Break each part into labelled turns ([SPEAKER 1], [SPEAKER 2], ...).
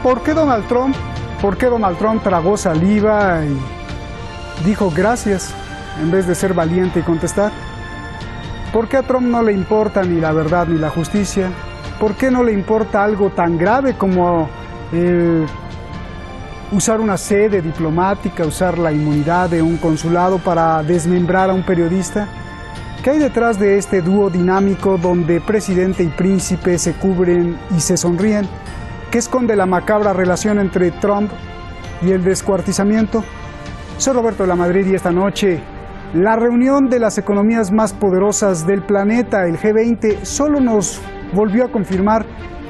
[SPEAKER 1] ¿Por qué Donald Trump? ¿Por qué Donald Trump tragó saliva y dijo gracias en vez de ser valiente y contestar? ¿Por qué a Trump no le importa ni la verdad ni la justicia? ¿Por qué no le importa algo tan grave como usar una sede diplomática, usar la inmunidad de un consulado para desmembrar a un periodista? ¿Qué hay detrás de este dúo dinámico donde presidente y príncipe se cubren y se sonríen? ¿Qué esconde la macabra relación entre Trump y el descuartizamiento? Soy Roberto de la Madrid y esta noche la reunión de las economías más poderosas del planeta, el G20, solo nos volvió a confirmar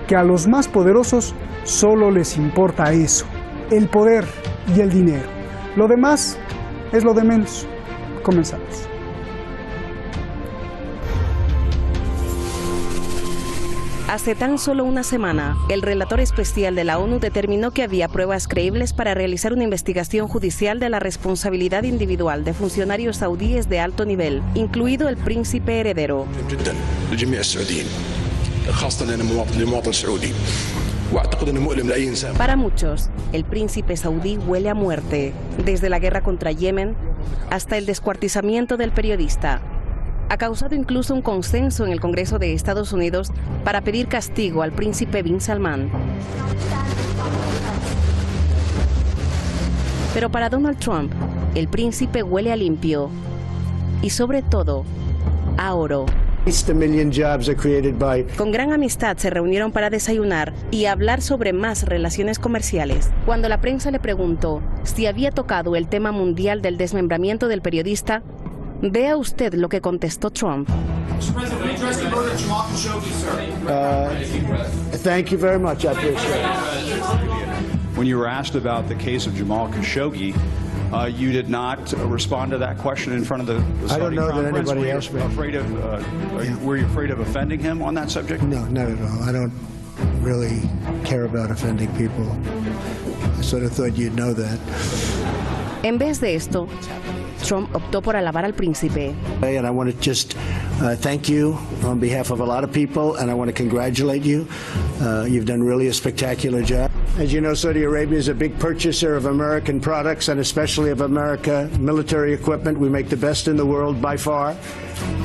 [SPEAKER 1] que a los más poderosos solo les importa eso, el poder y el dinero. Lo demás es lo de menos. Comenzamos.
[SPEAKER 2] Hace tan solo una semana, el relator especial de la ONU determinó que había pruebas creíbles para realizar una investigación judicial de la responsabilidad individual de funcionarios saudíes de alto nivel, incluido el príncipe heredero. Para muchos, el príncipe saudí huele a muerte, desde la guerra contra Yemen hasta el descuartizamiento del periodista. Ha causado incluso un consenso en el Congreso de Estados Unidos para pedir castigo al príncipe Bin Salman. Pero para Donald Trump, el príncipe huele a limpio y sobre todo a oro. Con gran amistad se reunieron para desayunar y hablar sobre más relaciones comerciales. Cuando la prensa le preguntó si había tocado el tema mundial del desmembramiento del periodista, vea usted lo que contestó Trump.
[SPEAKER 3] Thank you very much. I appreciate it.
[SPEAKER 4] When you were asked about the case of Jamal Khashoggi, you did not respond to that question in front of the Saudi
[SPEAKER 3] I don't know that
[SPEAKER 4] conference.
[SPEAKER 3] anybody asked me.
[SPEAKER 4] Were you afraid of offending him on that subject?
[SPEAKER 3] No, not at all. I don't really care about offending people. I sort of thought you'd know that.
[SPEAKER 2] En vez de esto, Trump optó por alabar al príncipe.
[SPEAKER 3] And I want to just thank you on behalf of a lot of people, and I want to congratulate you. You've done really a spectacular job. As you know, Saudi Arabia is a big purchaser of American products, and especially of America military equipment. We make the best in the world by far,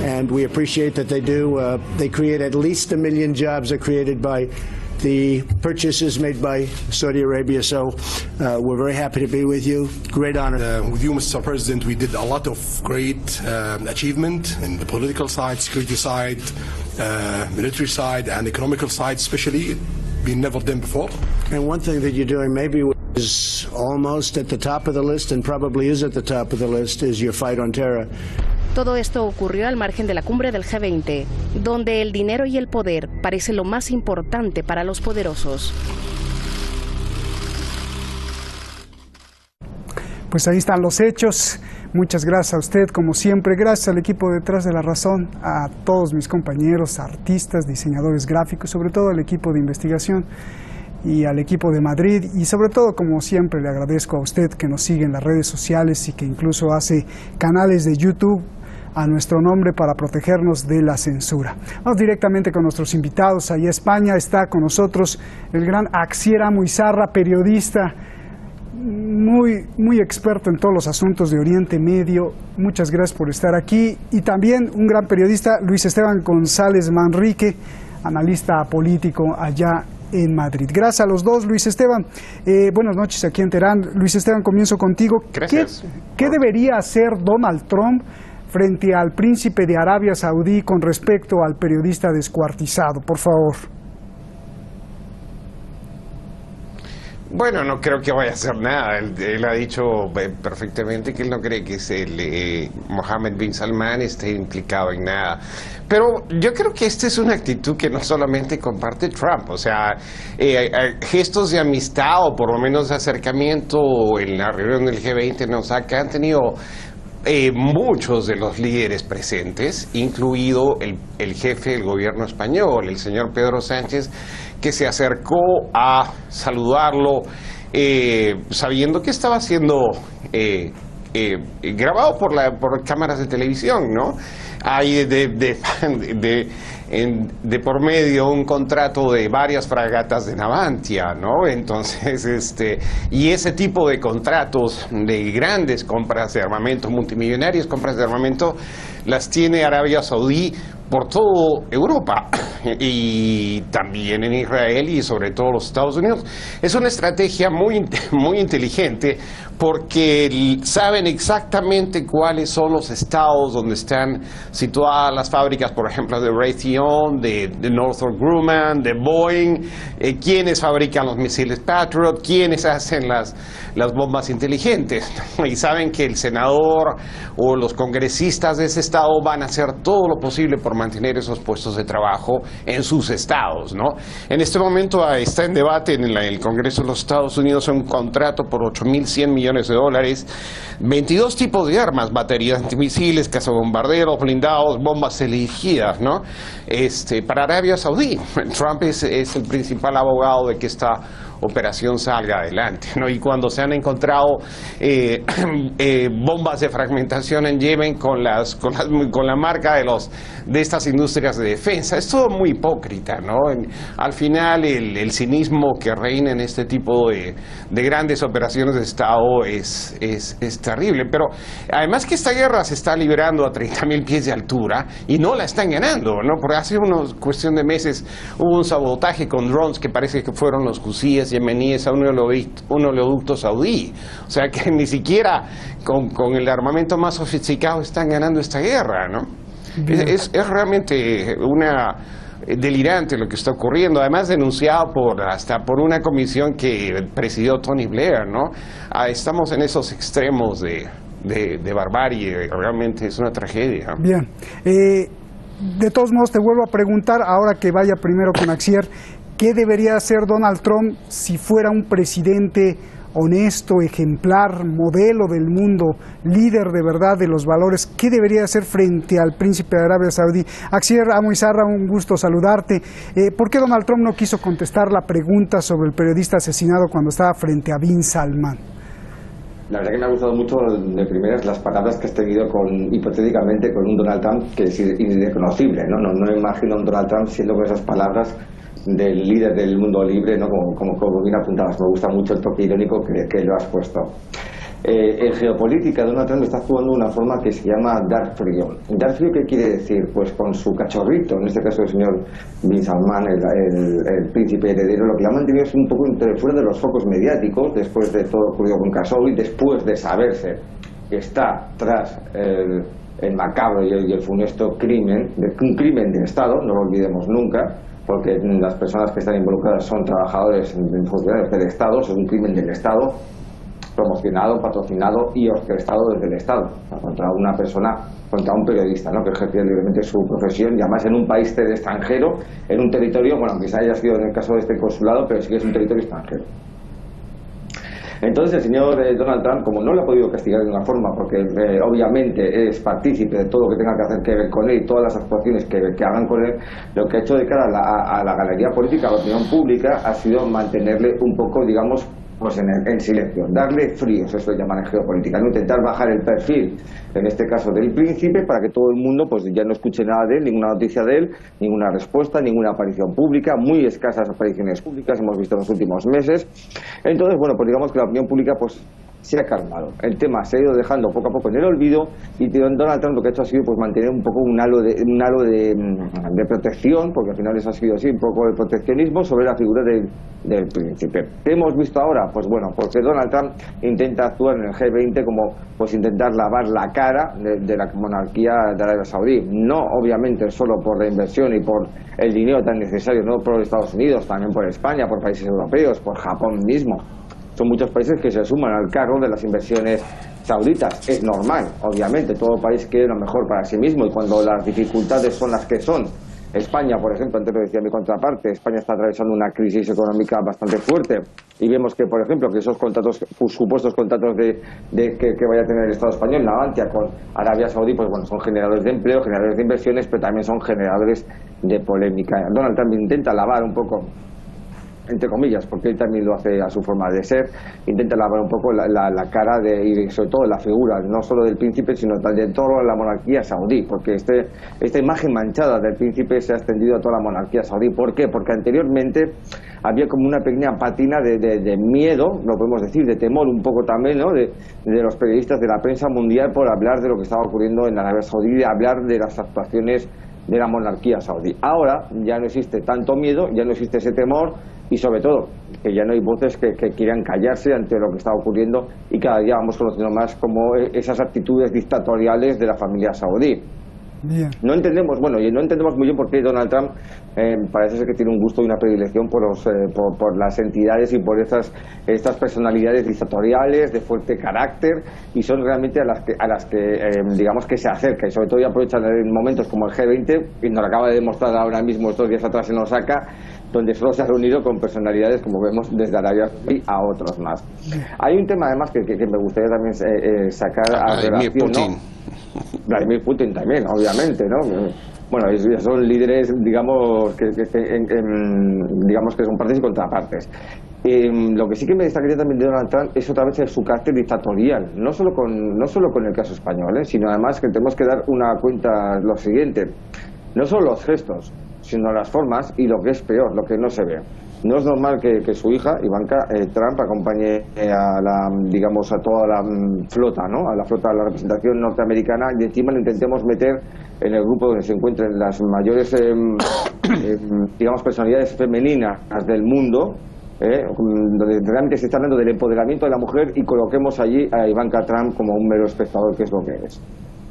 [SPEAKER 3] and we appreciate that they do. They create at least 1 million jobs are created by the purchases made by Saudi Arabia, so we're very happy to be with you. Great honor.
[SPEAKER 5] With you, Mr. President, we did a lot of great achievement in the political side, security side, military side, and economical side, especially, been never done before.
[SPEAKER 3] And one thing that you're doing maybe is almost at the top of the list, and probably is at the top of the list, is your fight on terror.
[SPEAKER 2] Todo esto ocurrió al margen de la cumbre del G20, donde el dinero y el poder parece lo más importante para los poderosos.
[SPEAKER 1] Pues ahí están los hechos. Muchas gracias a usted, como siempre. Gracias al equipo detrás de La Razón, a todos mis compañeros, artistas, diseñadores gráficos, sobre todo al equipo de investigación y al equipo de Madrid, y sobre todo, como siempre, le agradezco a usted que nos sigue en las redes sociales y que incluso hace canales de YouTube a nuestro nombre para protegernos de la censura. Vamos directamente con nuestros invitados. Allá en España está con nosotros el gran Axier Amo Izarra, periodista muy experto en todos los asuntos de Oriente Medio. Muchas gracias por estar aquí. Y también un gran periodista, Luis Esteban González Manrique, analista político allá en Madrid. Gracias a los dos. Luis Esteban, buenas noches aquí en Teherán. Luis Esteban, comienzo contigo.
[SPEAKER 6] Gracias.
[SPEAKER 1] ¿Qué debería hacer Donald Trump frente al príncipe de Arabia Saudí con respecto al periodista descuartizado? Por favor.
[SPEAKER 6] Bueno, no creo que vaya a hacer nada. Él ha dicho perfectamente que él no cree que Mohammed bin Salman esté implicado en nada. Pero yo creo que esta es una actitud que no solamente comparte Trump. O sea, gestos de amistad o por lo menos de acercamiento en la reunión del G20 que han tenido muchos de los líderes presentes, incluido el jefe del gobierno español, el señor Pedro Sánchez, que se acercó a saludarlo sabiendo que estaba siendo grabado por cámaras de televisión, ¿no? hay de por medio un contrato de varias fragatas de Navantia, ¿no? Entonces, y ese tipo de contratos de grandes compras de armamento, multimillonarias compras de armamento, las tiene Arabia Saudí por toda Europa y también en Israel y sobre todo los Estados Unidos. Es una estrategia muy inteligente porque saben exactamente cuáles son los estados donde están situadas las fábricas, por ejemplo, de Raytheon, de Northrop Grumman, de Boeing, quiénes fabrican los misiles Patriot, quiénes hacen las bombas inteligentes. Y saben que el senador o los congresistas de ese estado van a hacer todo lo posible por mantener esos puestos de trabajo en sus estados, ¿no? En este momento está en debate en el Congreso de los Estados Unidos un contrato por $8.100 millones, 22 tipos de armas, baterías antimisiles, cazabombarderos, blindados, bombas dirigidas, ¿no? Para Arabia Saudí. Trump es el principal abogado de que esta operación salga adelante, ¿no? Y cuando se han encontrado bombas de fragmentación en Yemen con la marca de estas industrias de defensa, es todo muy hipócrita, ¿no? Al final el cinismo que reina en este tipo de grandes operaciones de Estado es terrible, pero además que esta guerra se está librando a 30.000 pies de altura y no la están ganando, ¿no? Porque hace cuestión de meses hubo un sabotaje con drones que parece que fueron los hutíes yemeníes a un oleoducto saudí. O sea que ni siquiera con el armamento más sofisticado están ganando esta guerra, ¿no? Es realmente delirante lo que está ocurriendo, además denunciado hasta por una comisión que presidió Tony Blair, ¿no? Estamos en esos extremos de barbarie, realmente es una tragedia.
[SPEAKER 1] Bien, de todos modos te vuelvo a preguntar, ahora que vaya primero con Axier, ¿qué debería hacer Donald Trump si fuera un presidente honesto, ejemplar, modelo del mundo, líder de verdad de los valores? ¿Qué debería hacer frente al príncipe de Arabia Saudí? Axier Amo-Izarra, un gusto saludarte. ¿Por qué Donald Trump no quiso contestar la pregunta sobre el periodista asesinado cuando estaba frente a Bin Salman?
[SPEAKER 7] La verdad que me ha gustado mucho de primeras las palabras que has tenido hipotéticamente con un Donald Trump que es irreconocible, ¿no? No imagino a un Donald Trump siendo con esas palabras del líder del mundo libre, ¿no? Como bien apuntabas. Me gusta mucho el toque irónico que lo has puesto. En geopolítica, Donald Trump está actuando de una forma que se llama dar frío. ¿Dar frío qué quiere decir? Pues con su cachorrito, en este caso el señor Bin Salman, el príncipe heredero, lo que le ha mantenido es un poco fuera de los focos mediáticos, después de todo ocurrido con Khashoggi, después de saberse que está tras el macabro y el funesto crimen, un crimen de Estado, no lo olvidemos nunca, porque las personas que están involucradas son trabajadores funcionarios del Estado, es un crimen del Estado, promocionado, patrocinado y orquestado desde el Estado, contra una persona, contra un periodista, ¿no? Que ejercía libremente su profesión, y además en un país extranjero, en un territorio, bueno, quizá haya sido en el caso de este consulado, pero sí que es un territorio extranjero. Entonces el señor Donald Trump, como no lo ha podido castigar de una forma, porque obviamente es partícipe de todo lo que tenga que hacer que ver con él y todas las actuaciones que hagan con él, lo que ha hecho de cara a la galería política, a la opinión pública, ha sido mantenerle un poco, digamos, pues en silencio, darle fríos, eso lo llaman en geopolítica, ¿no? Intentar bajar el perfil, en este caso del príncipe, para que todo el mundo pues ya no escuche nada de él, ninguna noticia de él, ninguna respuesta, ninguna aparición pública, muy escasas apariciones públicas hemos visto en los últimos meses. Entonces, bueno, pues digamos que la opinión pública pues se ha calmado. El tema se ha ido dejando poco a poco en el olvido y Donald Trump lo que ha hecho ha sido pues mantener un poco un halo de protección, porque al final eso ha sido así, un poco de proteccionismo sobre la figura del príncipe. ¿Qué hemos visto ahora? Pues bueno, porque Donald Trump intenta actuar en el G20 como pues intentar lavar la cara de la monarquía de Arabia Saudí. No obviamente solo por la inversión y por el dinero tan necesario, no por Estados Unidos, también por España, por países europeos, por Japón mismo. Son muchos países que se suman al carro de las inversiones sauditas. Es normal, obviamente, todo país quiere lo mejor para sí mismo y cuando las dificultades son las que son. España, por ejemplo, antes lo decía mi contraparte, España está atravesando una crisis económica bastante fuerte y vemos que, por ejemplo, que esos contratos, supuestos contratos que vaya a tener el Estado español, Navantia con Arabia Saudí, pues bueno, son generadores de empleo, generadores de inversiones, pero también son generadores de polémica. Donald Trump intenta lavar un poco entre comillas, porque él también lo hace a su forma de ser, intenta lavar un poco la cara y sobre todo la figura, no solo del príncipe, sino de toda la monarquía saudí, porque esta imagen manchada del príncipe se ha extendido a toda la monarquía saudí. ¿Por qué? Porque anteriormente había como una pequeña patina de miedo, lo podemos decir, de temor un poco también, ¿no?, de los periodistas, de la prensa mundial, por hablar de lo que estaba ocurriendo en Arabia Saudí, de hablar de las actuaciones de la monarquía saudí. Ahora ya no existe tanto miedo, ya no existe ese temor, y sobre todo que ya no hay voces que quieran callarse ante lo que está ocurriendo, y cada día vamos conociendo más como esas actitudes dictatoriales de la familia saudí.
[SPEAKER 1] Bien.
[SPEAKER 7] No entendemos muy bien por qué Donald Trump parece ser que tiene un gusto y una predilección por las entidades y por estas personalidades dictatoriales de fuerte carácter, y son realmente a las que digamos que se acerca, y sobre todo aprovechan en momentos como el G20, y nos lo acaba de demostrar ahora mismo estos días atrás en Osaka, donde solo se ha reunido con personalidades, como vemos, desde Arabia Saudí a otros más. Hay un tema además que me gustaría también sacar a relación, ¿no? Vladimir Putin también, obviamente, ¿no? Bueno, son líderes, digamos que son partes y contrapartes. Lo que sí que me destacaría también de Donald Trump es otra vez su carácter dictatorial, no solo con el caso español, sino además que tenemos que dar una cuenta lo siguiente: no solo los gestos, sino las formas, y lo que es peor, lo que no se ve. No es normal que su hija, Ivanka Trump, acompañe a toda la flota, ¿no?, a la flota de la representación norteamericana, y encima lo intentemos meter en el grupo donde se encuentren las mayores personalidades femeninas del mundo, donde realmente se está hablando del empoderamiento de la mujer, y coloquemos allí a Ivanka Trump como un mero espectador, que es lo que es.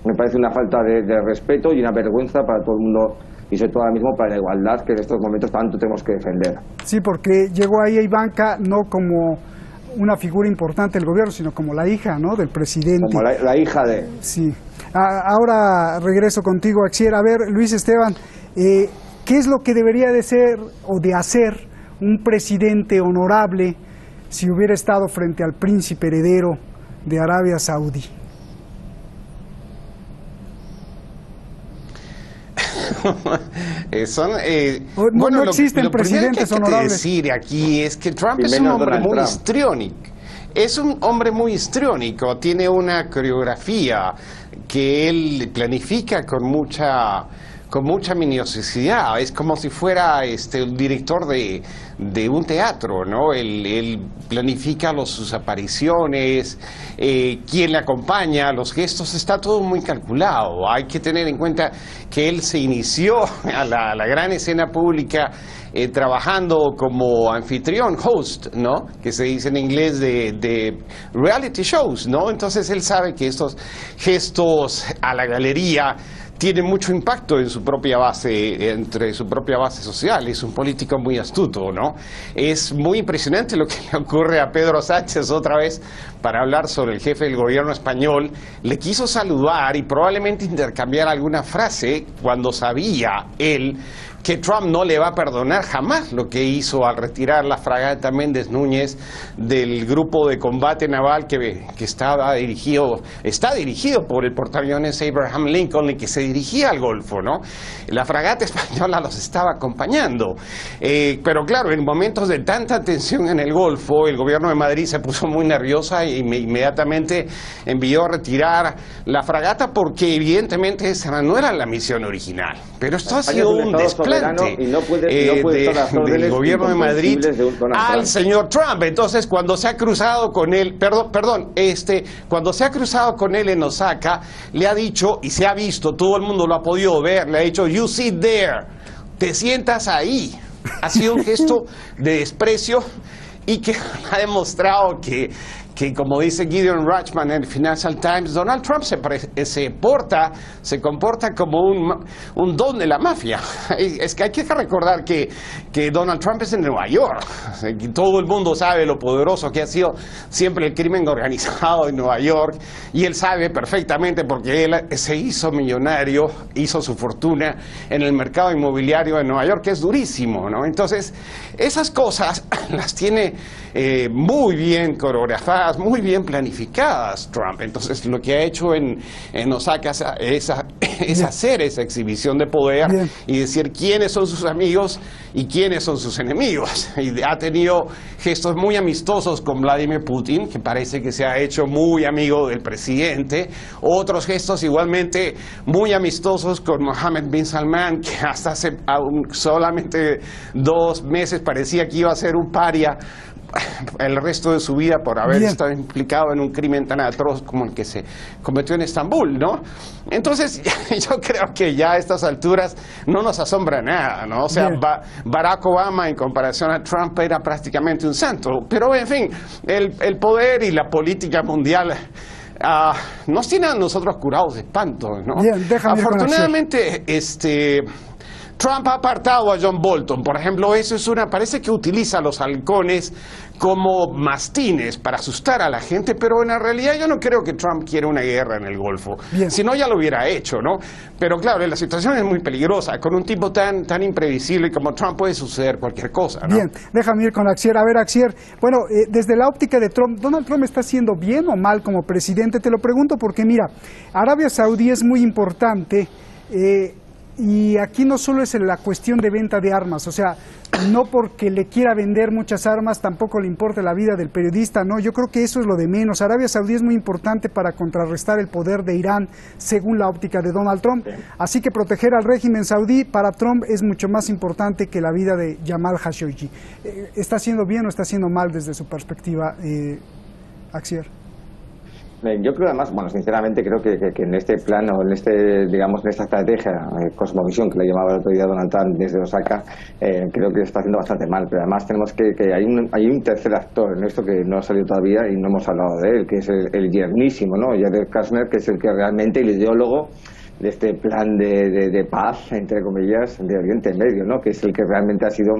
[SPEAKER 7] Me parece una falta de respeto y una vergüenza para todo el mundo, y sobre todo ahora mismo para la igualdad, que en estos momentos tanto tenemos que defender.
[SPEAKER 1] Sí, porque llegó ahí a Ivanka no como una figura importante del gobierno, sino como la hija, ¿no?, del presidente.
[SPEAKER 7] Como la hija de...
[SPEAKER 1] Sí. Ahora regreso contigo, Axier. A ver, Luis Esteban, ¿qué es lo que debería de ser o de hacer un presidente honorable si hubiera estado frente al príncipe heredero de Arabia Saudí?
[SPEAKER 6] Bueno,
[SPEAKER 1] no existen presidentes honorables.
[SPEAKER 6] Decir aquí es que Trump es un hombre muy histriónico. Es un hombre muy histriónico, tiene una coreografía que él planifica con mucha minuciosidad. Es como si fuera el director de un teatro, ¿no? Él planifica sus apariciones, quién le acompaña, los gestos, está todo muy calculado. Hay que tener en cuenta que él se inició a la gran escena pública trabajando como anfitrión, host, ¿no?, que se dice en inglés de reality shows, ¿no? Entonces él sabe que estos gestos a la galería tiene mucho impacto en su propia base, entre su propia base social. Es un político muy astuto, ¿no? Es muy impresionante lo que le ocurre a Pedro Sánchez otra vez para hablar sobre el jefe del gobierno español. Le quiso saludar y probablemente intercambiar alguna frase cuando sabía él que Trump no le va a perdonar jamás lo que hizo al retirar la fragata Méndez Núñez del grupo de combate naval que está dirigido por el portaaviones Abraham Lincoln, y que se dirigía al Golfo, ¿no? La fragata española los estaba acompañando. Pero claro, en momentos de tanta tensión en el Golfo, el gobierno de Madrid se puso muy nerviosa y inmediatamente envió a retirar la fragata, porque evidentemente esa no era la misión original. Pero esto ha sido un desplante
[SPEAKER 7] y no puede estar las órdenes
[SPEAKER 6] del gobierno de Madrid al señor Trump. Entonces, cuando se ha cruzado con él, cuando se ha cruzado con él en Osaka, le ha dicho, y se ha visto, todo el mundo lo ha podido ver, le ha dicho, you sit there, te sientas ahí. Ha sido un gesto de desprecio y que ha demostrado que como dice Gideon Rachman en el Financial Times, Donald Trump se comporta como un don de la mafia. Es que hay que recordar que Donald Trump es en Nueva York. Todo el mundo sabe lo poderoso que ha sido siempre el crimen organizado en Nueva York, y él sabe perfectamente, porque él se hizo millonario, hizo su fortuna en el mercado inmobiliario de Nueva York, que es durísimo, ¿no? Entonces, esas cosas las tiene muy bien coreografadas jugadas muy bien planificadas, Trump. Entonces, lo que ha hecho en Osaka es hacer esa exhibición de poder y decir quiénes son sus amigos y quiénes son sus enemigos. Y ha tenido gestos muy amistosos con Vladimir Putin, que parece que se ha hecho muy amigo del presidente. Otros gestos igualmente muy amistosos con Mohammed bin Salman, que hasta hace solamente 2 meses parecía que iba a ser un paria el resto de su vida por haber estado implicado en un crimen tan atroz como el que se cometió en Estambul, ¿no? Entonces, yo creo que ya a estas alturas no nos asombra nada, ¿no? O sea, Barack Obama en comparación a Trump era prácticamente un santo, pero en fin, el poder y la política mundial nos tienen a nosotros curados de espanto, ¿no? Afortunadamente, Trump ha apartado a John Bolton, por ejemplo. Eso es parece que utiliza a los halcones como mastines para asustar a la gente, pero en la realidad yo no creo que Trump quiera una guerra en el Golfo. Si no, ya lo hubiera hecho, ¿no? Pero claro, la situación es muy peligrosa. Con un tipo tan imprevisible como Trump puede suceder cualquier cosa, ¿no?
[SPEAKER 1] Bien, déjame ir con Axier. A ver, Axier, bueno, desde la óptica de Trump, ¿Donald Trump está haciendo bien o mal como presidente? Te lo pregunto porque, mira, Arabia Saudí es muy importante, y aquí no solo es la cuestión de venta de armas, o sea, no porque le quiera vender muchas armas tampoco le importa la vida del periodista, no, yo creo que eso es lo de menos. Arabia Saudí es muy importante para contrarrestar el poder de Irán según la óptica de Donald Trump, así que proteger al régimen saudí para Trump es mucho más importante que la vida de Jamal Khashoggi. ¿Está haciendo bien o está haciendo mal desde su perspectiva, Axier?
[SPEAKER 7] Yo creo además, bueno, sinceramente creo que en este plano, en esta estrategia, cosmovisión que le llamaba el otro día Donald Trump desde Osaka, creo que está haciendo bastante mal. Pero además tenemos que hay un tercer actor en esto que no ha salido todavía y no hemos hablado de él, que es el yernísimo, ¿no? Jared Kushner, que es el que realmente, el ideólogo de este plan de paz, entre comillas, de Oriente Medio, ¿no? Que es el que realmente ha sido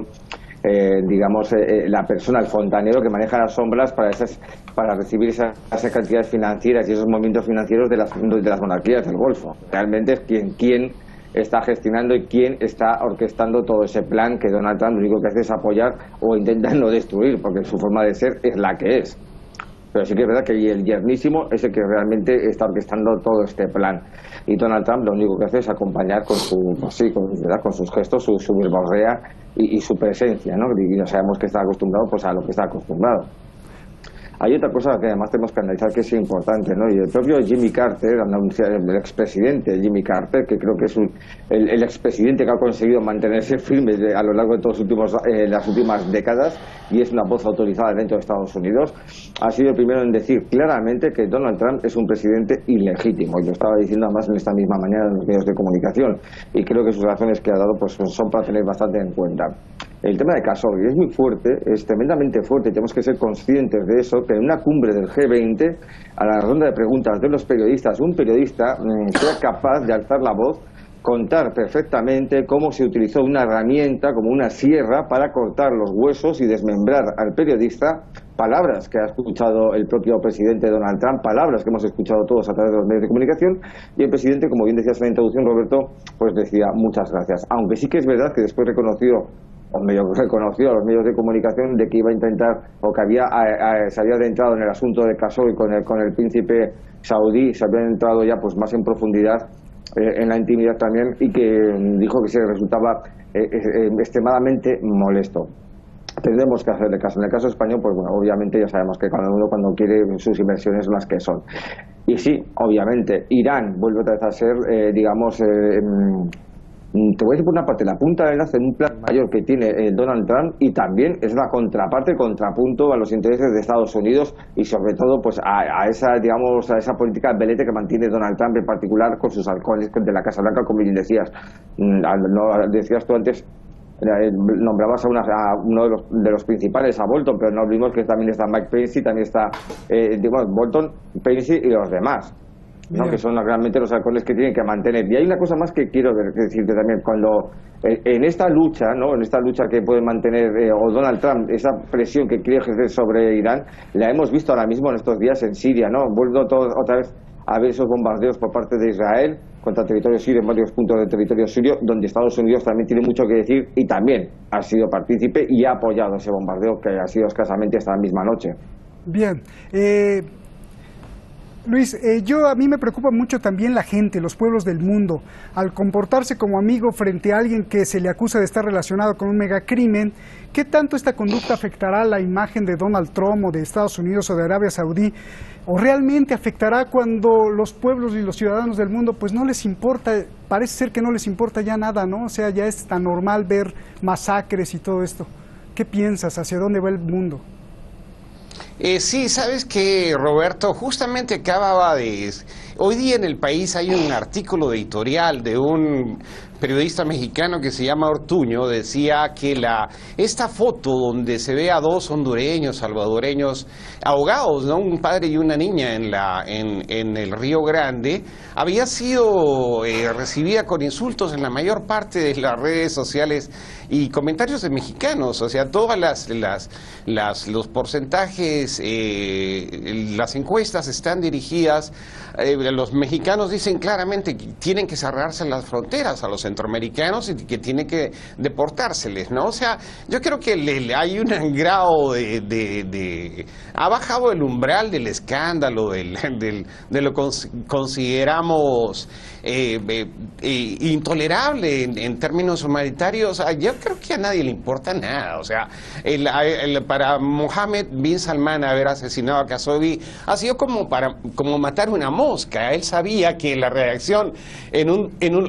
[SPEAKER 7] la persona, el fontanero que maneja las sombras para recibir esas cantidades financieras y esos movimientos financieros de las monarquías del Golfo. Realmente es quien está gestionando y quien está orquestando todo ese plan que Donald Trump lo único que hace es apoyar o intenta no destruir, porque su forma de ser es la que es. Pero sí que es verdad que el yernísimo es el que realmente está orquestando todo este plan. Y Donald Trump lo único que hace es acompañar con sus gestos, su verborrea y su presencia, ¿no? Y no sabemos que está acostumbrado pues a lo que está acostumbrado. Hay otra cosa que además tenemos que analizar que es importante, ¿no? Y el propio Jimmy Carter, el expresidente Jimmy Carter, que creo que es el expresidente que ha conseguido mantenerse firme a lo largo de las últimas décadas y es una voz autorizada dentro de Estados Unidos, ha sido el primero en decir claramente que Donald Trump es un presidente ilegítimo. Y lo estaba diciendo además en esta misma mañana en los medios de comunicación. Y creo que sus razones que ha dado pues son para tener bastante en cuenta. El tema de Khashoggi es muy fuerte, es tremendamente fuerte, y tenemos que ser conscientes de eso, que en una cumbre del G20, a la ronda de preguntas de los periodistas, un periodista sea capaz de alzar la voz, contar perfectamente cómo se utilizó una herramienta como una sierra para cortar los huesos y desmembrar al periodista, palabras que ha escuchado el propio presidente Donald Trump, palabras que hemos escuchado todos a través de los medios de comunicación, y el presidente, como bien decías en la introducción, Roberto, pues decía muchas gracias. Aunque sí que es verdad que después reconoció a los medios de comunicación de que iba a intentar, o que se había adentrado en el asunto de Khashoggi con el príncipe saudí, se había entrado ya pues más en profundidad en la intimidad también, y que dijo que se resultaba extremadamente molesto. Tendremos que hacerle caso. En el caso español, pues bueno, obviamente ya sabemos que cada uno cuando quiere sus inversiones son las que son. Y sí, obviamente, Irán vuelve otra vez a ser, te voy a decir por una parte, la punta de lanza en un plan mayor que tiene Donald Trump, y también es la contraparte, el contrapunto a los intereses de Estados Unidos y sobre todo pues a esa política velete que mantiene Donald Trump, en particular con sus halcones de la Casa Blanca, como bien decías. Decías tú antes, nombrabas a uno de los principales, a Bolton, pero no olvidemos que también está Mike Pence, también está Bolton, Pence y los demás, ¿no? Que son realmente los halcones que tienen que mantener. Y hay una cosa más que quiero decirte también, cuando en esta lucha, ¿no? En esta lucha que puede mantener o Donald Trump, esa presión que quiere ejercer sobre Irán, la hemos visto ahora mismo en estos días en Siria, ¿no? Vuelvo otra vez a ver esos bombardeos por parte de Israel contra territorio sirio, en varios puntos del territorio sirio, donde Estados Unidos también tiene mucho que decir y también ha sido partícipe y ha apoyado ese bombardeo que ha sido escasamente esta misma noche.
[SPEAKER 1] Bien. Luis, a mí me preocupa mucho también la gente, los pueblos del mundo, al comportarse como amigo frente a alguien que se le acusa de estar relacionado con un megacrimen. ¿Qué tanto esta conducta afectará la imagen de Donald Trump o de Estados Unidos o de Arabia Saudí? ¿O realmente afectará cuando los pueblos y los ciudadanos del mundo pues no les importa, parece ser que no les importa ya nada, ¿no? O sea, ya es tan normal ver masacres y todo esto. ¿Qué piensas? ¿Hacia dónde va el mundo?
[SPEAKER 6] Sí, sabes que, Roberto, justamente acababa de... Hoy día en El País hay un artículo editorial de un periodista mexicano que se llama Ortuño. Decía que esta foto donde se ve a dos hondureños, salvadoreños, ahogados, ¿no?, un padre y una niña en el Río Grande, había sido recibida con insultos en la mayor parte de las redes sociales y comentarios de mexicanos. O sea, todas los porcentajes, las encuestas están dirigidas, los mexicanos dicen claramente que tienen que cerrarse las fronteras a los centroamericanos y que tienen que deportárseles, ¿no? O sea, yo creo que hay un grado ha bajado el umbral del escándalo, de lo que consideramos intolerable en términos humanitarios. Yo creo que a nadie le importa nada. O sea, para Mohammed bin Salman haber asesinado a Khashoggi ha sido como matar una mosca. Él sabía que la reacción en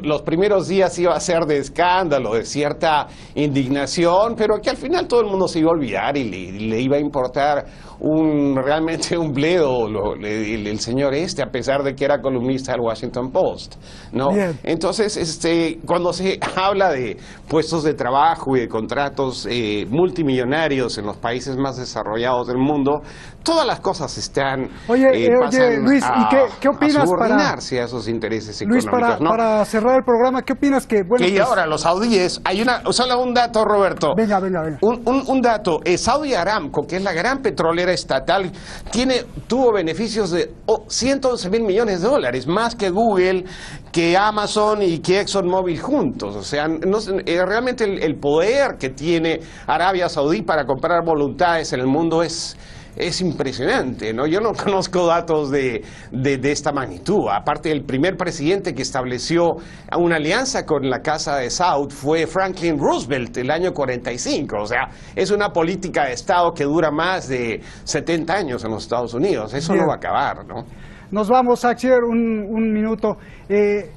[SPEAKER 6] los primeros días iba a ser de escándalo, de cierta indignación, pero que al final todo el mundo se iba a olvidar y le iba a importar realmente un bledo el señor a pesar de que era columnista del Washington Post, ¿no? Bien. Entonces, cuando se habla de puestos de trabajo y de contratos multimillonarios en los países más desarrollados del mundo, todas las cosas están
[SPEAKER 1] oye, Luis, ¿y qué opinas
[SPEAKER 6] a subordinarse a esos intereses
[SPEAKER 1] Luis,
[SPEAKER 6] económicos, ¿no?
[SPEAKER 1] para cerrar el programa, ¿qué opinas que
[SPEAKER 6] ahora los saudíes, solo un dato, Roberto.
[SPEAKER 1] Venga.
[SPEAKER 6] Un dato, Saudi Aramco, que es la gran petrolera estatal, tuvo beneficios de 111 mil millones de dólares, más que Google, que Amazon y que ExxonMobil juntos. O sea, realmente el poder que tiene Arabia Saudí para comprar voluntades en el mundo es impresionante, ¿no? Yo no conozco datos de esta magnitud. Aparte, el primer presidente que estableció una alianza con la Casa de Saud fue Franklin Roosevelt, el año 45. O sea, es una política de Estado que dura más de 70 años en los Estados Unidos. Eso no va a acabar, ¿no?
[SPEAKER 1] Nos vamos, Axier, un minuto.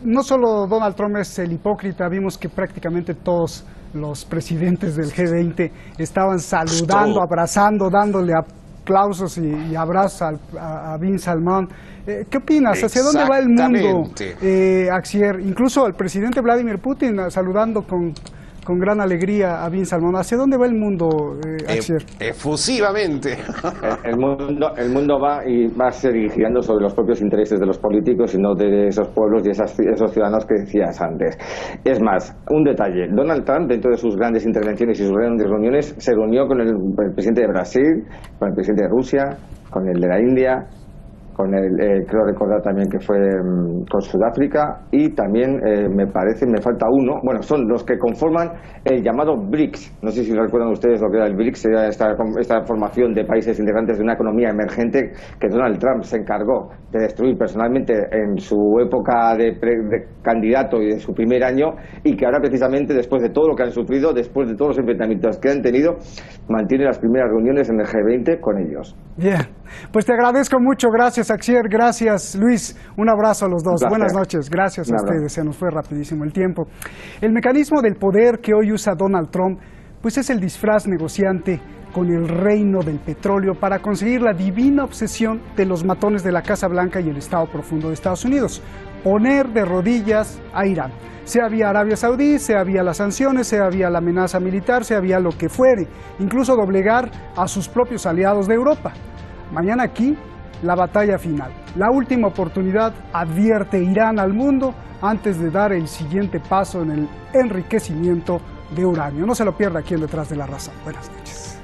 [SPEAKER 1] No solo Donald Trump es el hipócrita, vimos que prácticamente todos los presidentes del G20 estaban saludando, abrazando, dándole aplausos y abrazos a bin Salman. ¿Qué opinas? ¿Hacia dónde va el mundo, Axier? Incluso el presidente Vladimir Putin saludando con gran alegría a bin Salman. ¿Hacia dónde va el mundo, Axier?
[SPEAKER 6] Efusivamente.
[SPEAKER 7] El mundo va a seguir girando sobre los propios intereses de los políticos y no de esos pueblos y esos ciudadanos que decías antes. Es más, un detalle. Donald Trump, dentro de sus grandes intervenciones y sus grandes reuniones, se reunió con el presidente de Brasil, con el presidente de Rusia, con el de la India, creo recordar también que fue con Sudáfrica, y también me falta uno. Bueno, son los que conforman el llamado BRICS. No sé si recuerdan ustedes lo que era el BRICS, era esta formación de países integrantes de una economía emergente que Donald Trump se encargó de destruir personalmente en su época de candidato y de su primer año, y que ahora precisamente, después de todo lo que han sufrido, después de todos los enfrentamientos que han tenido, mantiene las primeras reuniones en el G20 con ellos.
[SPEAKER 1] Bien, pues te agradezco mucho. Gracias, Axier. Gracias, Luis. Un abrazo a los dos. Buenas noches. Gracias a ustedes. Se nos fue rapidísimo el tiempo. El mecanismo del poder que hoy usa Donald Trump, pues es el disfraz negociante con el reino del petróleo para conseguir la divina obsesión de los matones de la Casa Blanca y el Estado Profundo de Estados Unidos: poner de rodillas a Irán. Sea vía Arabia Saudí, sea vía las sanciones, sea vía la amenaza militar, sea vía lo que fuere, incluso doblegar a sus propios aliados de Europa. Mañana aquí, la batalla final. La última oportunidad, advierte Irán al mundo antes de dar el siguiente paso en el enriquecimiento de uranio. No se lo pierda aquí en Detrás de la Razón. Buenas noches.